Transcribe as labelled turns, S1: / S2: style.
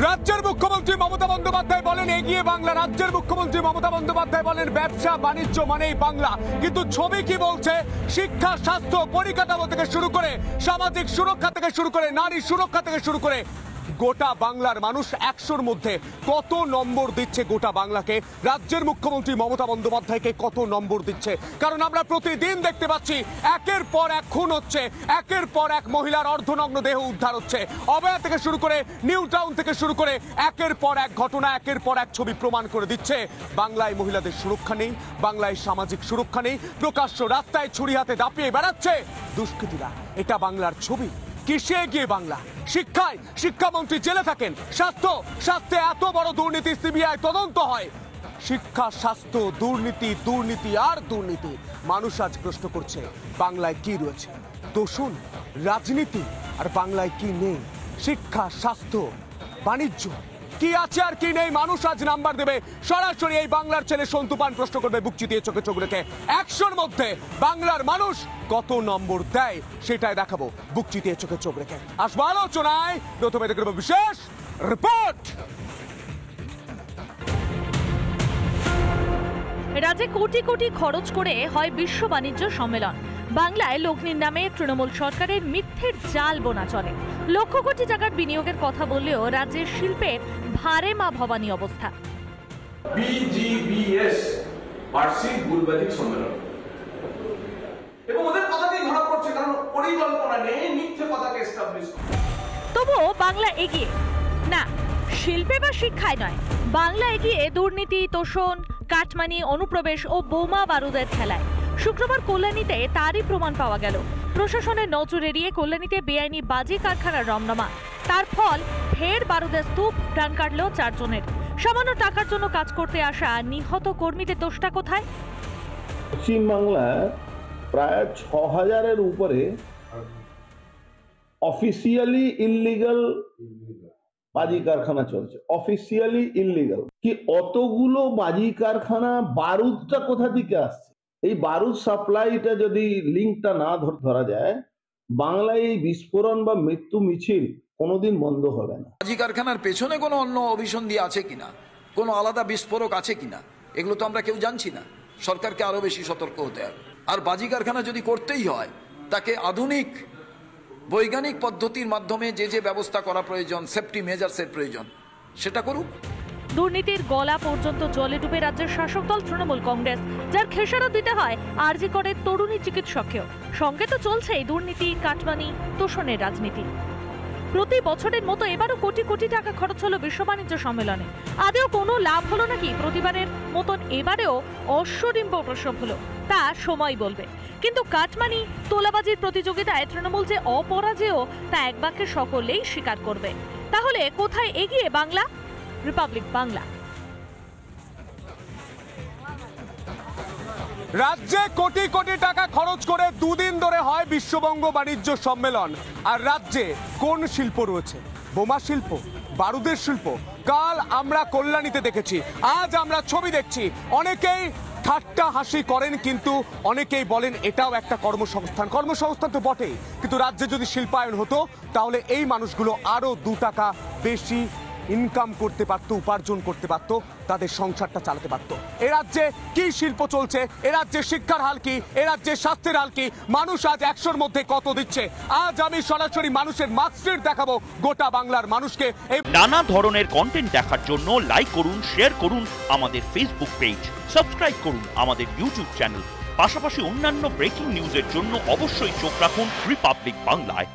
S1: রাজ্যের মুখ্যমন্ত্রী মমতা বন্দ্যোপাধ্যায় বলেন এগিয়ে বাংলা। রাজ্যের মুখ্যমন্ত্রী মমতা বন্দ্যোপাধ্যায় বলেন ব্যবসা বাণিজ্য মানেই বাংলা। কিন্তু ছবি কি বলছে? শিক্ষা, স্বাস্থ্য, পরিকাঠামো থেকে শুরু করে সামাজিক সুরক্ষা থেকে শুরু করে নারী সুরক্ষা থেকে শুরু করে গোটা বাংলার মানুষ 100-র মধ্যে কত নম্বর দিচ্ছে গোটা বাংলাকে? রাজ্যের মুখ্যমন্ত্রী মমতা বন্দ্যোপাধ্যায়কে কত নম্বর দিচ্ছে? কারণ আমরা প্রতিদিন দেখতে পাচ্ছি একের পর এক খুন হচ্ছে, একের পর এক মহিলার অর্ধনগ্ন দেহ উদ্ধার হচ্ছে, অভয়া থেকে শুরু করে নিউ টাউন থেকে শুরু করে একের পর এক ঘটনা, একের পর এক ছবি প্রমাণ করে দিচ্ছে বাংলায় মহিলাদের সুরক্ষা নেই, বাংলায় সামাজিক সুরক্ষা নেই। প্রকাশ্য রাস্তায় ছুরি হাতে দাপিয়ে বেড়াচ্ছে দুষ্কৃতীরা। এটা বাংলার ছবি। কিসে এগিয়ে বাংলা? শিক্ষায় শিক্ষামন্ত্রী জেলে থাকেন, স্বাস্থ্যে এত বড় দুর্নীতি সিবিআই তদন্ত হয়। শিক্ষা, স্বাস্থ্য, দুর্নীতি, দুর্নীতি আর দুর্নীতি। মানুষ আজ প্রশ্ন করছে বাংলায় কি রয়েছে? দূষণ, রাজনীতি, আর বাংলায় কি নেই? শিক্ষা, স্বাস্থ্য, বাণিজ্য কি আছে আর কি নেই? মানুষ আজ নাম্বার দেবে। সরাসরি এই বাংলার ছেলে সন্তু পান প্রশ্ন করবে বুক চিতিয়ে চোখে চোখ রেখে। 100-র মধ্যে বাংলার মানুষ কত নম্বর দেয় সেটাই দেখাবো বুক চিতিয়ে চোখে চোখ রেখে। আসবো আলোচনায়, প্রথমে দেখব বিশেষ রিপোর্ট।
S2: রাজ্যে কোটি কোটি খরচ করে হয় বিশ্ব বাণিজ্য সম্মেলন। বাংলায় লগ্নির নামে তৃণমূল সরকারের মিথ্যের জাল বোনা চলে। লক্ষ কোটি টাকার বিনিয়োগের কথা বললেও রাজ্যের শিল্পের ভারে মা ভবানী অবস্থা।
S3: বিজিবিএস বার্ষিক গুলবাজিক সম্মেলন এবং ওদের কথাতেই ধরা পড়ছে, কারণ পরিকল্পনা নেই, মিথ্যে কথাকে এস্টাবলিশ।
S2: তবুও বাংলা এগিয়ে না, শিল্পে বা শিক্ষায় নয়। বাংলা এগিয়ে দুর্নীতি, তোষণ, কাটমানি, অনুপ্রবেশ ও বোমা বারুদের খেলায়। শুক্রবার কল্যাণীতে তারই প্রমাণ পাওয়া গেল। প্রশাসনের নজর এড়িয়ে কল্যাণীতে বেআইনি বাজি কারখানার রমরমা। তার ফল ফের বারুদের স্তূপ, প্রাণ কাটল 4 জনের। সামান্য টাকার জন্য কাজ করতে আসা নিহত কর্মীদের দোষটা কোথায়?
S4: পশ্চিমবাংলায় প্রায় 6000-এর উপরে অফিসিয়ালি ইললিগাল বাজি কারখানা চলছে। অফিসিয়ালি ইললিগাল কি অতগুলো বাজি কারখানা, বারুদটা কোথা থেকে আসছে? এই বারুদ সাপ্লাইটা যদি লিঙ্কটা না ধরা যায়, বাংলায় এই বিস্ফোরণ বা মৃত্যু মিছিল কোনোদিন বন্ধ হবে না।
S5: বাজি কারখানার পেছনে কোনো অন্য অভিসন্ধি আছে কিনা, কোনো আলাদা বিস্ফোরক আছে কিনা, এগুলো তো আমরা কেউ জানছি না। সরকারকে আরো বেশি সতর্ক হতে হবে। আর বাজি কারখানা যদি করতেই হয়, তাকে আধুনিক বৈজ্ঞানিক পদ্ধতির মাধ্যমে যে ব্যবস্থা করা প্রয়োজন, সেফটি মেজার্সের প্রয়োজন, সেটা করুক।
S2: দুর্নীতির গলা পর্যন্ত জলে ডুবে রাজ্যের শাসক দল তৃণমূল কংগ্রেস, যার খেসারত দিতে হয় আরজি করের তরুণী চিকিৎসককেও। সঙ্গে তো চলছেই দুর্নীতি, কাটমানি, তোষণের রাজনীতি। প্রতি বছরের মতো এবারও কোটি কোটি টাকা খরচ হলো বিশ্ব বাণিজ্য সম্মেলনে। আদেও কোনো লাভ হলো নাকি? প্রতিবারের মতন এবারেও অশ্বডিম্ব প্রসব হলো, তা সময় বলবে। কিন্তু কাটমানি, তোলাবাজির প্রতিযোগিতায় তৃণমূল যে অপরাজেয় তা এক বাক্যে সকলেই স্বীকার করবে। তাহলে কোথায় এগিয়ে বাংলা? রিপাবলিক বাংলা।
S1: রাজ্যে কোটি কোটি টাকা খরচ করে 2 দিন ধরে হয় বিশ্ববঙ্গ বাণিজ্য সম্মেলন। আর রাজ্যে কোন শিল্প রয়েছে? বোমা শিল্প, বারুদের শিল্প। কাল আমরা কল্যাণীতে দেখেছি, আজ আমরা ছবি দেখছি। অনেকেই ঠাট্টা হাসি করেন, কিন্তু অনেকেই বলেন এটাও একটা কর্মসংস্থান। কর্মসংস্থান তো বটেই, কিন্তু রাজ্যে যদি শিল্পায়ন হতো তাহলে এই মানুষগুলো আরো 2 টাকা বেশি ইনকাম করতে পারতো, উপার্জন করতে পারতো, তাদের সংসারটা চালাতে পারতো। এ রাজ্যে কি শিল্প চলছে? এ রাজ্যে শিক্ষার হাল কি? এ রাজ্যে স্বাস্থ্যের হাল কি? মানুষ আজ 100-র মধ্যে কত দিচ্ছে? আজ আমি সরাসরি মানুষের মার্কশিট দেখাবো গোটা বাংলার মানুষকে।
S6: নানা ধরনের কন্টেন্ট দেখার জন্য লাইক করুন, শেয়ার করুন আমাদের ফেসবুক পেজ, সাবস্ক্রাইব করুন আমাদের ইউটিউব চ্যানেল। পাশাপাশি অন্যান্য ব্রেকিং নিউজের জন্য অবশ্যই চোখ রাখুন রিপাবলিক বাংলায়।